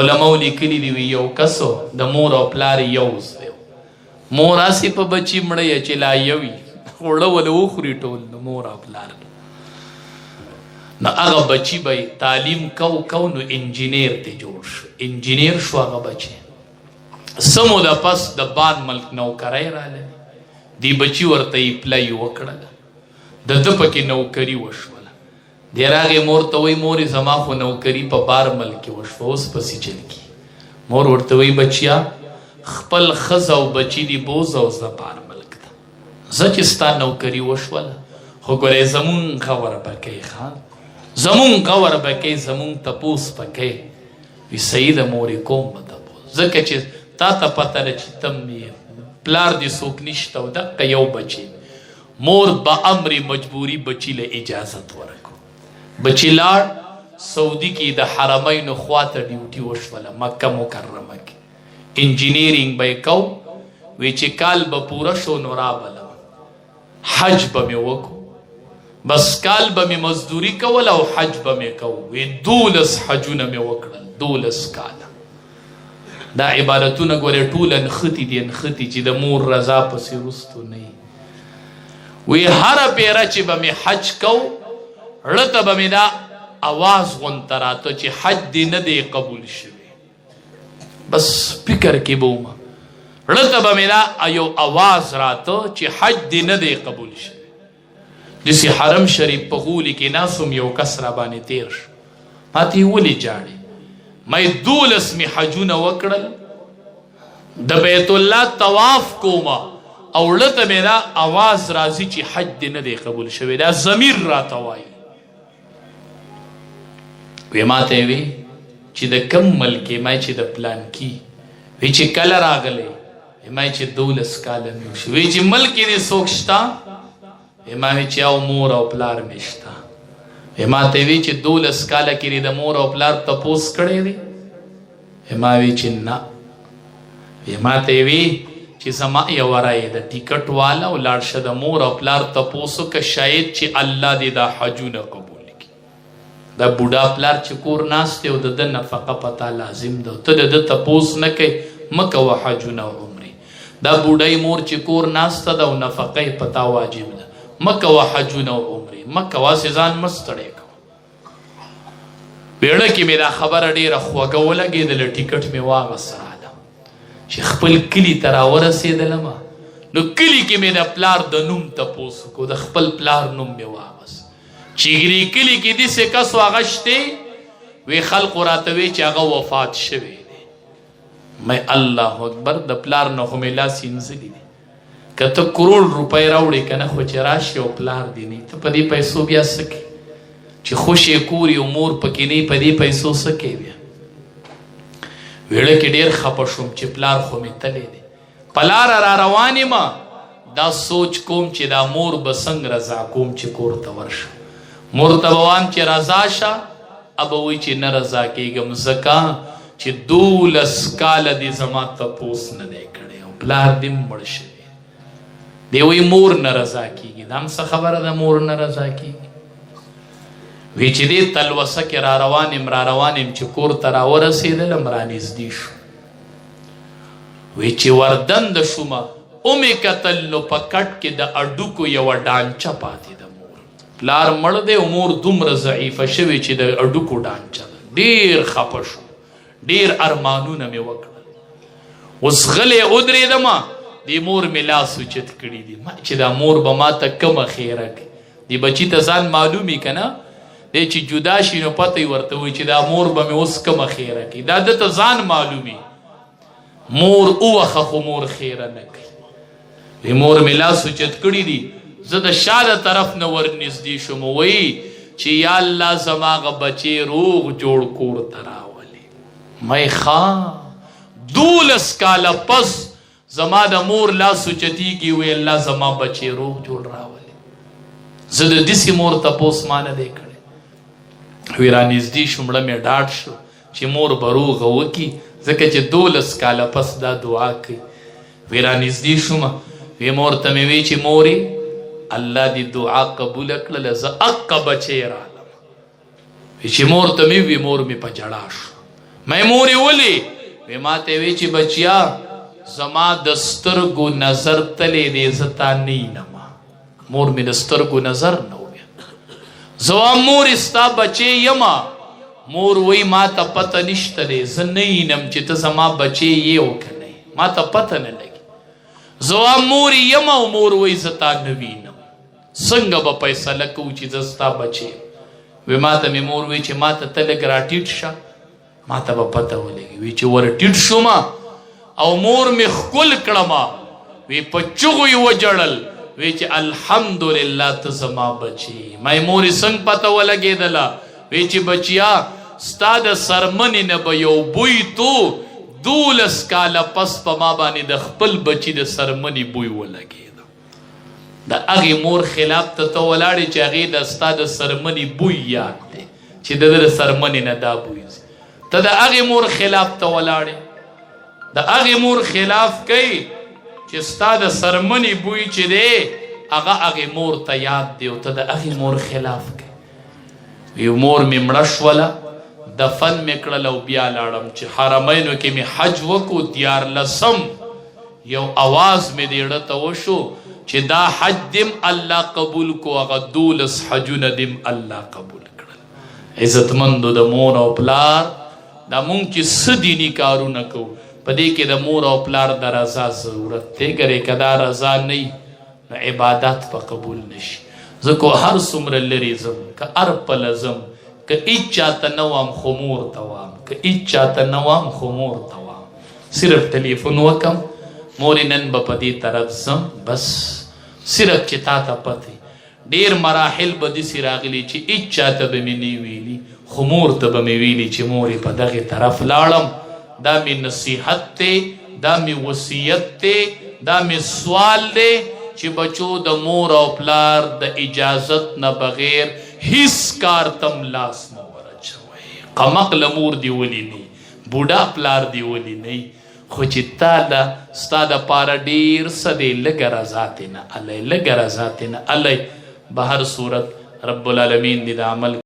علماء لیکلي دي یو کسو د مور او پلار یو ځای مور هسې په بچي مړی چې لا یو وي اوړه وله وخوري ټول د مور او پلار نو هغه بچي به تعلیم کو نو انجینیر ته جوړ شو انجینیر شو هغه بچي څه موده پس د بان ملک نوکرۍ راغلې دی بچي ورته اپلای وکړله د ده پکې نوکري وشوله دی راغې مور ته وایي مورې زما خو نوکري په بار ملک کې وشوه اوس پسې چل کي مور ورته وایي بچیا خپل ښځه او بچي دي بوځه او زه بار ملک ته زه چې ستا نوکري وشوله خو ګورې زمونږ غور به کوې ښه زمونږ غور به کوې زمونږ تپوس به کوې وي صحیح ده مورې کوم به تپوس ځکه چې تا ته پته ده چې تم یې پلار دې څوک نشته او دقه یو بچی مور به امر مجبوري بچي له اجازت ورکړو بچي لاړ سعودي کې د حرمینو خواته ډیوټي وشوله مکه مکرمه کې انجینیرینګ به یې کو وی چې کال به پوره شو نو رابلم حج به مې وکړو بس کال به مې مزدوري کول او حج به مې کو وی 12 حجونه مې وکړل 12 کاله دا عبادتونه ګورې ټول نښتي دي نښتي چې د مور رضا پسې وروستو نه وي وی هره پیره چې به مې حج کو ړه ته به مې دا اواز غونته راته چې حج دې نه دی قبول شوی بس فکر کې به ومه ړه ته به مې دا یو اواز راته چې حج دې نه دی قبول شوی داسې حرم شریف په غولي کې ناسم یو کس را باندې تیر شو ما ته یې ولې جاړې ما 12 مې حجونه وکړل د بیت الله طواف کومه او ړه ته مې دا اواز راځي چې حج دې نه دی قبول شوی دا ضمیر راته وایي وی ما ته یې وی چې د کم ملک یې ما چې د پلانکي وی چې کله راغلی ما چې 12 کاله مې وشي وی چې ملک یې دې څوک شته ما وی چې او مور او پلار مې شته ما ته وی چې 12 کاله کې د مور او پلار تپوس کړی دی ما وی چې نه ما ته وی چې زما یو رایه د ټیکټ والا او لاړ شه د مور او پلار تپوس که شاید چې الله دې دا حجونه قبول کړي دا بوډا پلار چې کور ناست دی او د ده نفقه پتا لازم ده ته د ده تپوس نه کوې مه کوه حجونه او عمرې دا بوډۍ مور چې کور ناسته ده او نفقه یې پتا واجب ده مه کوه حجونه او عمرې مه کوه هسې ځان مه ستړی کوه بیړه کې مې دا خبره ډېره خوږه ولګېدله ټیکټ مې واغست راله چې خپل کلي ته راورسېدلمه نو کلي کې مې د پلار د نوم تپوس وکړو د خپل پلار نوم مې واغست چیګري کلي کې داسې کس هغه شتې وی خلقو راته وی چې هغه وفات شوی دی مې الله اکبر د پلار نه خو مې لاس اینځلي دي که ته کروڑ روپۍ راوړې که نه خو چې راشي او پلار دی نه ته په دې پیسو بیا څه کوې چې خوش یې کور یې مور پکې نه په دې پیسو څه کوې بیا ویړه کې ډېر خفه شوم چې پلار خو مې تلی دی په لاره را روان یم دا سوچ کوم چې دا مور به څنګه رضا کوم چې کور ته ورشم مور ته به وایم چې رضا شه ابه وایي چې نه رضا کېږم ځکه چې 12 کاله دې زما تپوس نه دی کړی او پلار دې مړ شوی دی وایي مور نه رضا کېږي دا هم څه خبره ده مور نه رضا کېږي وی چې دې تلوسه کې را روان یم چې کور ته راورسېدلم رانږدې شو وی چې وردنده شومه ومې کتل نو په کټ کې د اډوکو یوه ډانچه پاتې ده مور پلار مړ دی او مور دومره ضعیفه شوې چې د اډوکو ډانچه ده ډېر خفه شو ډېر ارمانونه مې وکړل اوس غلی ودرېدمه دې مور مې لاس اوچت کړي دي چې دا مور به ما ته کومه خیره کوي دې بچي ته ځان معلومي که نه دی چې جدا شي نو پته یې ورته وایي چې دا مور به مې اوس کومه خیره کوي دا ده ته ځان معلومي مور اووخه خو مور خیره نه کوي وی مور مې لاس اوچت کړي دي زه د شا د طرف نه ورنږدې شوم وایي چې یا الله زما هغه بچې روغ جوړ کور ته راولې مې ښه 12 کاله پس زما د مور لاس اوچتېږي وی الله زما بچې روغ جوړ راولې زه د داسې مور تپوس ما نه دی کړی وی رانږدې شو مړه مې ډاډ شو چې مور به روغه وکړي ځکه چې 12 کاله پس دا دعا کوي وی رانږدې شومه وی مور ته مې وی چې مورې الله دې دعا قبوله کړله زه اقه بچی رالم چې مور ته مې وی مور مې په ژړا شو مې مورې ولې؟ وی ما ته وی چې بچیا زما د سترګو نظر تلې دی، زه تا نه وینم. مور مې د سترګو نظر نه وویل. زه وایم مورې ستا بچی یمه. مور وی ما ته پته نشته دی، زه نه وینم چې ته زما بچی یې او که نه یې، ما ته پته نه لګي. زه وایم مورې یمه او مور وی زه تا نه وینم. څنګه به فیصله کوو چې زه ستا بچی یم؟ وی ما ته مې مور وی چې ما ته ته لږ راټیټ شه، ما ته به پته ولګي. وی چې ور ټیټ شوم او مور مې ښکل کړم، وی په چغو یې وجړل، وی چې الحمدلله ته زما بچی. ما مورې څنګه پته ولګېدله؟ وی چې بچیا ستا د سرمنې نه به یو بوی تو 12 کاله پس په ما باندې د خپل بچي د سرمنې بوی ولګېده. د هغې مور خلاف ته ته ولاړې چې هغې د ستا د سرمنې بوی یاد دی چې د ده د سرمنې نه دا بوی ځي. ته د هغې مور خلاف ته ولاړې، د هغې مور خلاف کوي چې ستا د سرمنې بوی چې دی هغه هغې مور ته یاد دی او ته د هغې مور خلاف کوي. وی مور مې مړه شوله، دفن مې کړل او بیا لاړم چې حرمینو کې مې حج وکړو. 14 یو اواز مې د زړه ته وشو چې دا حج دیم الله قبول کو، هغه 12 حجونه دیم الله قبول کړل. عزتمندو د مور او پلار دا مونږ چې څه دیني کارونه کوو په دې کې د مور او پلار د رضا ضرورت دی. ګرې که دا رضا نه وي نو عبادت به قبول نشي. زه کو هر څومره لرې ځم، که هر پله ځم، که هیڅ چاته نه وام خو مور ته وام، که هیڅ چاته نه وام خو مور ته وام. صرف ټلیفون وکم مورې نن به په دې طرف ځم، بس صرف چې تا ته پته. ډېر مراحل به داسې راغلي چې هیڅ چاته به مې نه ویلي خو مور ته به مې ویلي چې مورې په دغې طرف لاړم. دا مې نصیحت دی، دا مې وصیت دی، دا مې سوال دی چې بچو د مور او پلار د اجازت نه بغیر هیڅ کار تم لاس نه ورچوئ. قمقله مور دی ولی نه، بوډا پلار دی ولی نه، خو چې تا ده ستا دپاره ډېر څه دی، لږه رضا ترې نه الی، لږه رضا ترې نه الی. به هر صورت رب العالمین دې د عمل